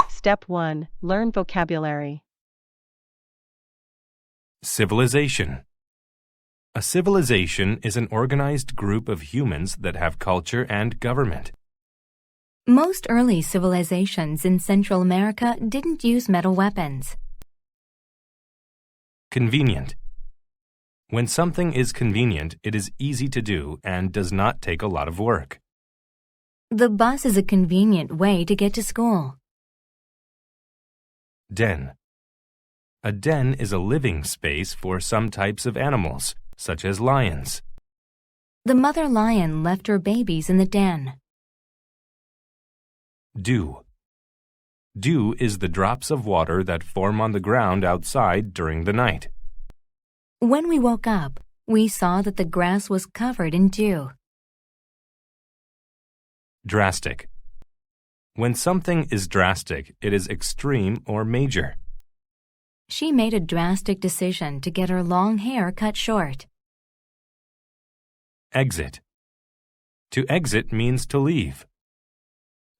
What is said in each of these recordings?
Step 1. Learn vocabulary. Civilization. A civilization is an organized group of humans that have culture and government. Most early civilizations in Central America didn't use metal weapons. Convenient. When something is convenient, it is easy to do and does not take a lot of work. The bus is a convenient way to get to school. Den. A den is a living space for some types of animals, such as lions. The mother lion left her babies in the den. Dew. Dew is the drops of water that form on the ground outside during the night. When we woke up, we saw that the grass was covered in dew. Drastic. When something is drastic, it is extreme or major. She made a drastic decision to get her long hair cut short. Exit. To exit means to leave.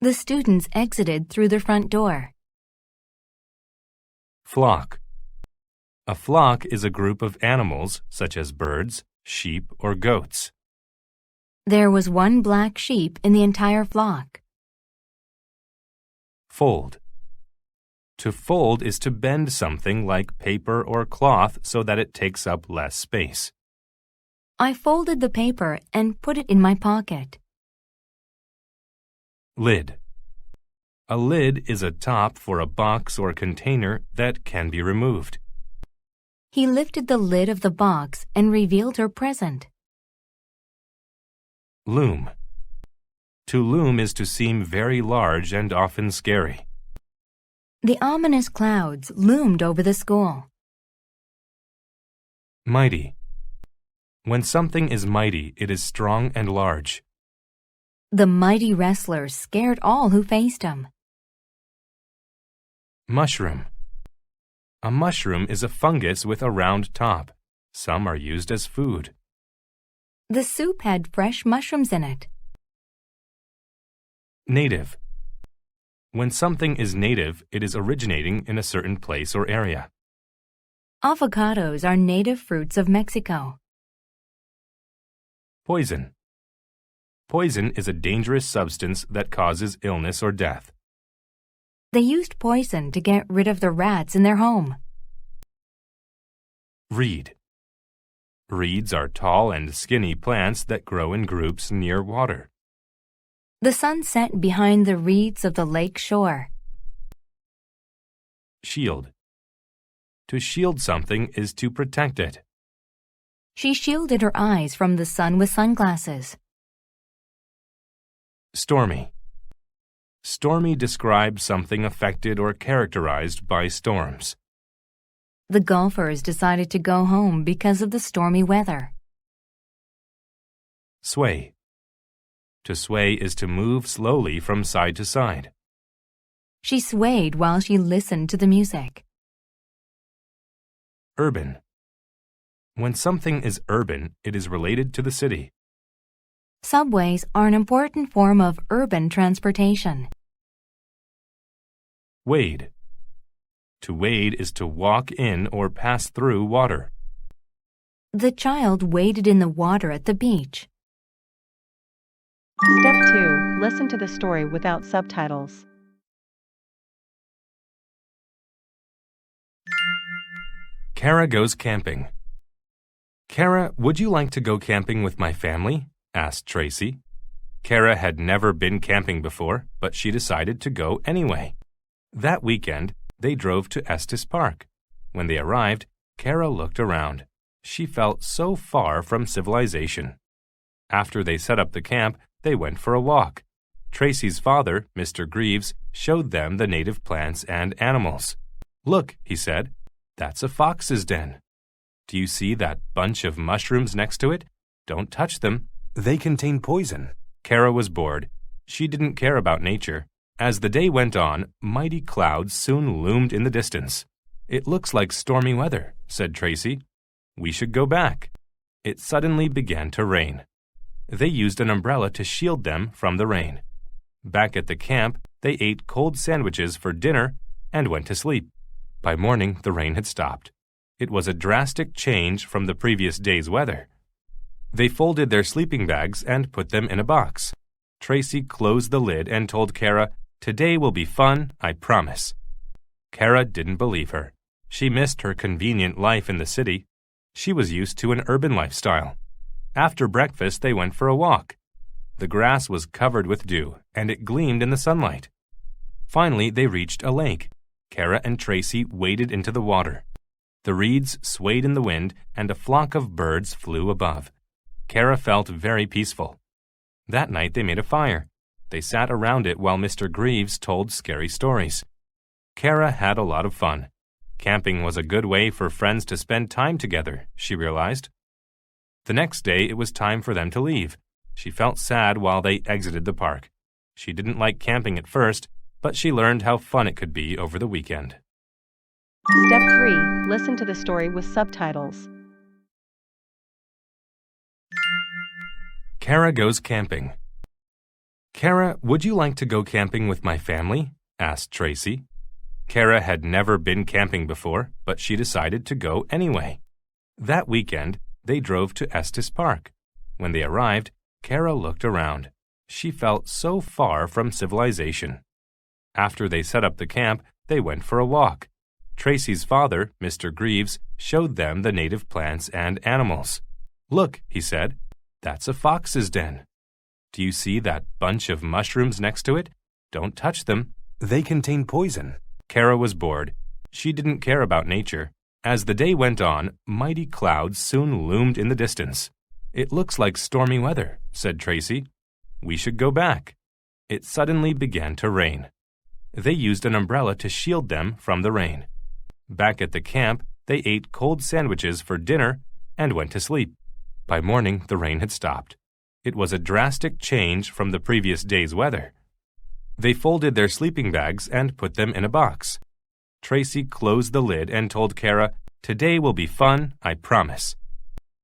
The students exited through the front door. Flock. A flock is a group of animals, such as birds, sheep, or goats. There was one black sheep in the entire flock. Fold. To fold is to bend something like paper or cloth so that it takes up less space. I folded the paper and put it in my pocket. Lid. A lid is a top for a box or container that can be removed. He lifted the lid of the box and revealed her present. Loom. To loom is to seem very large and often scary. The ominous clouds loomed over the school. Mighty. When something is mighty, it is strong and large. The mighty wrestler scared all who faced him. Mushroom. A mushroom is a fungus with a round top. Some are used as food. The soup had fresh mushrooms in it. Native. When something is native, it is originating in a certain place or area. Avocados are native fruits of Mexico. Poison. Poison is a dangerous substance that causes illness or death. They used poison to get rid of the rats in their home. Reed. Reeds are tall and skinny plants that grow in groups near water. The sun set behind the reeds of the lake shore. Shield. To shield something is to protect it. She shielded her eyes from the sun with sunglasses. Stormy. Stormy describes something affected or characterized by storms. The golfers decided to go home because of the stormy weather. Sway. To sway is to move slowly from side to side. She swayed while she listened to the music. Urban. When something is urban, it is related to the city. Subways are an important form of urban transportation. Wade. To wade is to walk in or pass through water. The child waded in the water at the beach. Step 2. Listen to the story without subtitles. Kara goes camping. Kara, would you like to go camping with my family? Asked Tracy. Kara had never been camping before, but she decided to go anyway. That weekend, they drove to Estes Park. When they arrived, Kara looked around. She felt so far from civilization. After they set up the camp, they went for a walk. Tracy's father, Mr. Greaves, showed them the native plants and animals. Look, he said, that's a fox's den. Do you see that bunch of mushrooms next to it? Don't touch them. They contain poison. Kara was bored. She didn't care about nature. As the day went on, mighty clouds soon loomed in the distance. It looks like stormy weather, said Tracy. We should go back. It suddenly began to rain. They used an umbrella to shield them from the rain. Back at the camp, they ate cold sandwiches for dinner and went to sleep. By morning, the rain had stopped. It was a drastic change from the previous day's weather. They folded their sleeping bags and put them in a box. Tracy closed the lid and told Kara, "Today will be fun, I promise." Kara didn't believe her. She missed her convenient life in the city. She was used to an urban lifestyle. After breakfast, they went for a walk. The grass was covered with dew, and it gleamed in the sunlight. Finally, they reached a lake. Kara and Tracy waded into the water. The reeds swayed in the wind, and a flock of birds flew above. Kara felt very peaceful. That night, they made a fire. They sat around it while Mr. Greaves told scary stories. Kara had a lot of fun. Camping was a good way for friends to spend time together, she realized. The next day, it was time for them to leave. She felt sad while they exited the park. She didn't like camping at first, but she learned how fun it could be over the weekend. Step 3. Listen to the story with subtitles. Kara goes camping. "Kara, would you like to go camping with my family?" asked Tracy. Kara had never been camping before, but she decided to go anyway. That weekend, they drove to Estes Park. When they arrived, Kara looked around. She felt so far from civilization. After they set up the camp, they went for a walk. Tracy's father, Mr. Greaves, showed them the native plants and animals. "Look," he said, "that's a fox's den. Do you see that bunch of mushrooms next to it? Don't touch them. They contain poison." Kara was bored. She didn't care about nature. As the day went on, mighty clouds soon loomed in the distance. "It looks like stormy weather," said Tracy. "We should go back." It suddenly began to rain. They used an umbrella to shield them from the rain. Back at the camp, they ate cold sandwiches for dinner and went to sleep. By morning, the rain had stopped. It was a drastic change from the previous day's weather. They folded their sleeping bags and put them in a box. Tracy closed the lid and told Kara, "Today will be fun, I promise."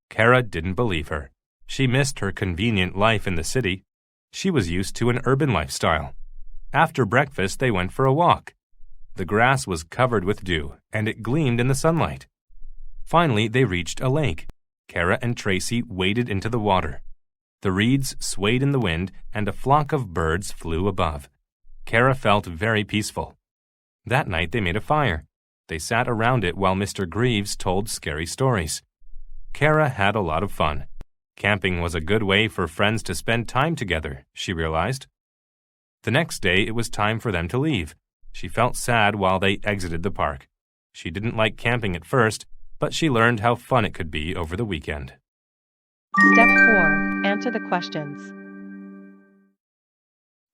Kara didn't believe her. She missed her convenient life in the city. She was used to an urban lifestyle. After breakfast, they went for a walk. The grass was covered with dew, and it gleamed in the sunlight. Finally, they reached a lake. Kara and Tracy waded into the water. The reeds swayed in the wind, and a flock of birds flew above. Kara felt very peaceful. That night, they made a fire. They sat around it while Mr. Greaves told scary stories. Kara had a lot of fun. Camping was a good way for friends to spend time together, she realized. The next day, it was time for them to leave. She felt sad while they exited the park. She didn't like camping at first, but she learned how fun it could be over the weekend. Step 4. Answer the questions.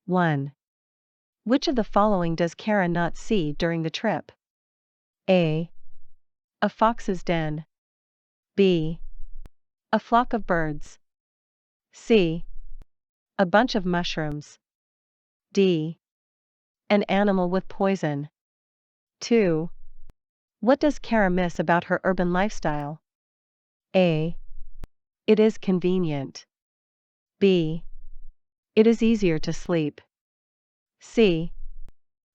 1. Which of the following does Kara not see during the trip? A. A fox's den. B. A flock of birds. C. A bunch of mushrooms. D. An animal with poison. 2. What does Kara miss about her urban lifestyle? A. It is convenient. B. It is easier to sleep. C.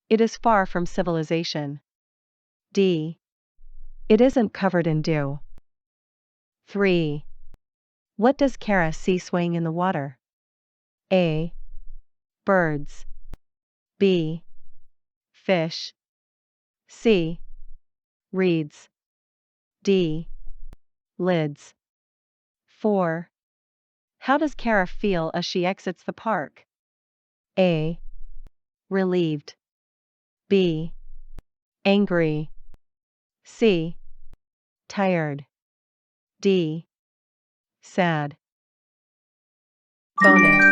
It is far from civilization. D. It isn't covered in dew. 3. What does Kara see swaying in the water? A. Birds. B. Fish. C. Reeds. D. Lids. 4. How does Kara feel as she exits the park? A. Relieved. B. Angry. C. Tired. D. Sad. Bonus.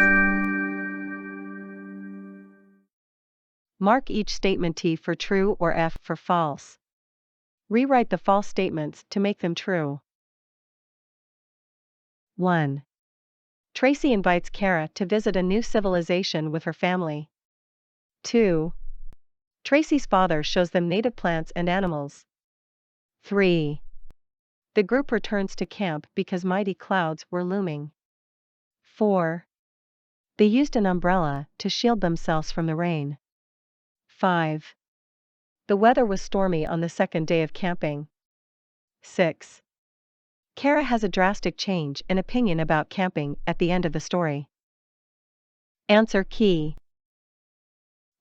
Mark each statement T for true or F for false. Rewrite the false statements to make them true. 1. Tracy invites Kara to visit a new civilization with her family. 2. Tracy's father shows them native plants and animals. 3. The group returns to camp because mighty clouds were looming. 4. They used an umbrella to shield themselves from the rain. 5. The weather was stormy on the second day of camping. 6. Kara has a drastic change in opinion about camping at the end of the story. Answer key.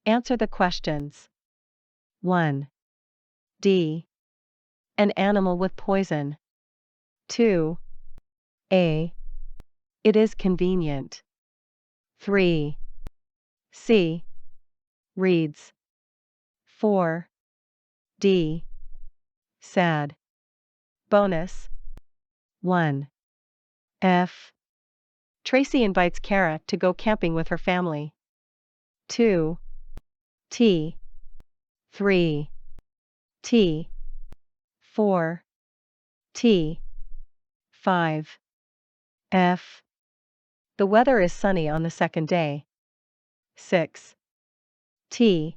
Answer the questions. 1. D. An animal with poison. 2. A. It is convenient. 3. C. Reads. 4. D. Sad. Bonus. 1. F. Tracy invites Kara to go camping with her family. 2. T. 3. T. 4. T. 5. F. The weather is sunny on the second day. 6. T.